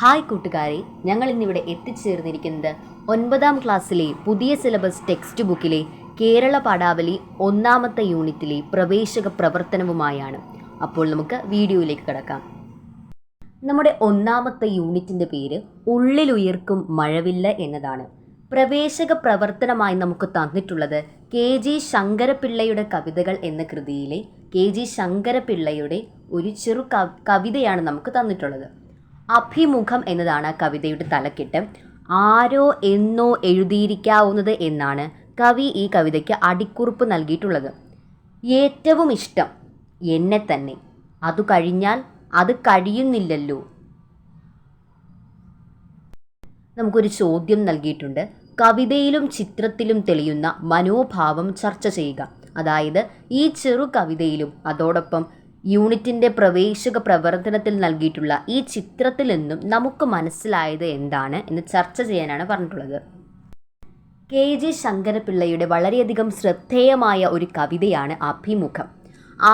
Hi കൂട്ടുകാരെ, ഞങ്ങൾ ഇന്നിവിടെ എത്തിച്ചേർന്നിരിക്കുന്നത് 9ാം ക്ലാസ്സിലെ പുതിയ സിലബസ് ടെക്സ്റ്റ് ബുക്കിലെ കേരള പാഠാവലി 1ാമത്തെ യൂണിറ്റിലെ പ്രവേശക പ്രവർത്തനവുമായാണ്. അപ്പോൾ നമുക്ക് വീഡിയോയിലേക്ക് കടക്കാം. നമ്മുടെ 1ാമത്തെ യൂണിറ്റിൻ്റെ പേര് ഉള്ളിലുയർക്കും മഴവില്ല് എന്നതാണ്. പ്രവേശക പ്രവർത്തനമായി നമുക്ക് തന്നിട്ടുള്ളത് കെ.ജി. ശങ്കരപിള്ളയുടെ കവിതകൾ എന്ന കൃതിയിലെ കെ.ജി. ശങ്കരപിള്ളയുടെ ഒരു ചെറു കവിതയാണ് നമുക്ക് തന്നിട്ടുള്ളത്. അഭിമുഖം എന്നതാണ് കവിതയുടെ തലക്കെട്ട്. ആരോ എന്നോ എഴുതിയിരിക്കാവുന്നത് എന്നാണ് കവി ഈ കവിതയ്ക്ക് അടിക്കുറിപ്പ് നൽകിയിട്ടുള്ളത്. ഏറ്റവും ഇഷ്ടം എന്നെ തന്നെ, അതു കഴിഞ്ഞാൽ അത് കഴിയുന്നില്ലല്ലോ. നമുക്കൊരു ചോദ്യം നൽകിയിട്ടുണ്ട്. കവിതയിലും ചിത്രത്തിലും തെളിയുന്ന മനോഭാവം ചർച്ച ചെയ്യുക. അതായത് ഈ ചെറു കവിതയിലും അതോടൊപ്പം യൂണിറ്റിൻ്റെ പ്രവേശക പ്രവർത്തനത്തിൽ നൽകിയിട്ടുള്ള ഈ ചിത്രത്തിൽ നിന്നും നമുക്ക് മനസ്സിലായത് എന്താണ് എന്ന് ചർച്ച ചെയ്യാനാണ് പറഞ്ഞിട്ടുള്ളത്. കെ.ജി. ശങ്കരപിള്ളയുടെ വളരെയധികം ശ്രദ്ധേയമായ ഒരു കവിതയാണ് അഭിമുഖം.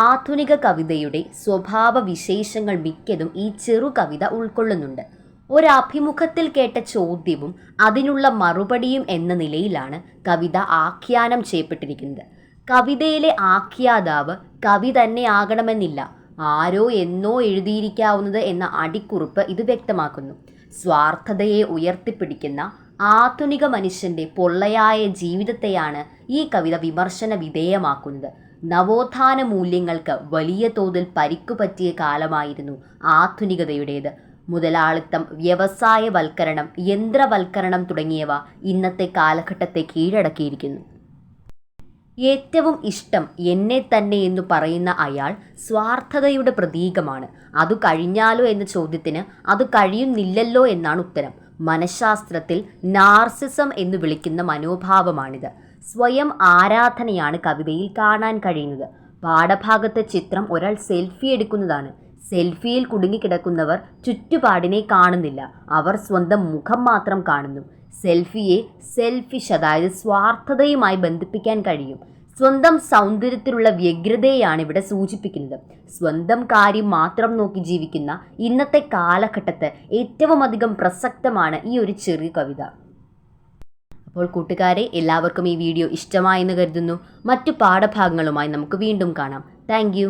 ആധുനിക കവിതയുടെ സ്വഭാവ വിശേഷങ്ങൾ മിക്കതും ഈ ചെറു കവിത ഉൾക്കൊള്ളുന്നുണ്ട്. ഒരഭിമുഖത്തിൽ കേട്ട ചോദ്യവും അതിനുള്ള മറുപടിയും എന്ന നിലയിലാണ് കവിത ആഖ്യാനം ചെയ്യപ്പെട്ടിരിക്കുന്നത്. കവിതയിലെ ആഖ്യാതാവ് കവി തന്നെ ആകണമെന്നില്ല. ആരോ എന്നോ എഴുതിയിരിക്കാവുന്നത് എന്ന അടിക്കുറിപ്പ് ഇത് വ്യക്തമാക്കുന്നു. സ്വാർത്ഥതയെ ഉയർത്തിപ്പിടിക്കുന്ന ആധുനിക മനുഷ്യൻ്റെ പൊള്ളയായ ജീവിതത്തെയാണ് ഈ കവിത വിമർശന വിധേയമാക്കുന്നത്. നവോത്ഥാന മൂല്യങ്ങൾക്ക് വലിയ തോതിൽ പരിക്കുപറ്റിയ കാലമായിരുന്നു ആധുനികതയുടേത്. മുതലാളിത്തം, വ്യവസായവൽക്കരണം, യന്ത്രവൽക്കരണം തുടങ്ങിയവ ഇന്നത്തെ കാലഘട്ടത്തെ കീഴടക്കിയിരിക്കുന്നു. ഏറ്റവും ഇഷ്ടം എന്നെ തന്നെ എന്നു പറയുന്ന അയാൾ സ്വാർത്ഥതയുടെ പ്രതീകമാണ്. അതു കഴിഞ്ഞാലോ എന്ന ചോദ്യത്തിന് അത് കഴിയുന്നില്ലല്ലോ എന്നാണ് ഉത്തരം. മനഃശാസ്ത്രത്തിൽ നാർസിസം എന്ന് വിളിക്കുന്ന മനോഭാവമാണിത്. സ്വയം ആരാധനയാണ് കവിതയിൽ കാണാൻ കഴിയുന്നത്. പാഠഭാഗത്തെ ചിത്രം ഒരാൾ സെൽഫി എടുക്കുന്നതാണ്. സെൽഫിയിൽ കുടുങ്ങിക്കിടക്കുന്നവർ ചുറ്റുപാടിനെ കാണുന്നില്ല. അവർ സ്വന്തം മുഖം മാത്രം കാണുന്നു. സെൽഫിയെ സെൽഫിഷ്, അതായത് സ്വാർത്ഥതയുമായി ബന്ധിപ്പിക്കാൻ കഴിയും. സ്വന്തം സൗന്ദര്യത്തിലുള്ള വ്യഗ്രതയാണ് ഇവിടെ സൂചിപ്പിക്കുന്നത്. സ്വന്തം കാര്യം മാത്രം നോക്കി ജീവിക്കുന്ന ഇന്നത്തെ കാലഘട്ടത്ത് ഏറ്റവും അധികം പ്രസക്തമാണ് ഈ ഒരു ചെറിയ കവിത. അപ്പോൾ കൂട്ടുകാരെ, എല്ലാവർക്കും ഈ വീഡിയോ ഇഷ്ടമായെന്ന് കരുതുന്നു. മറ്റു പാഠഭാഗങ്ങളുമായി നമുക്ക് വീണ്ടും കാണാം. താങ്ക്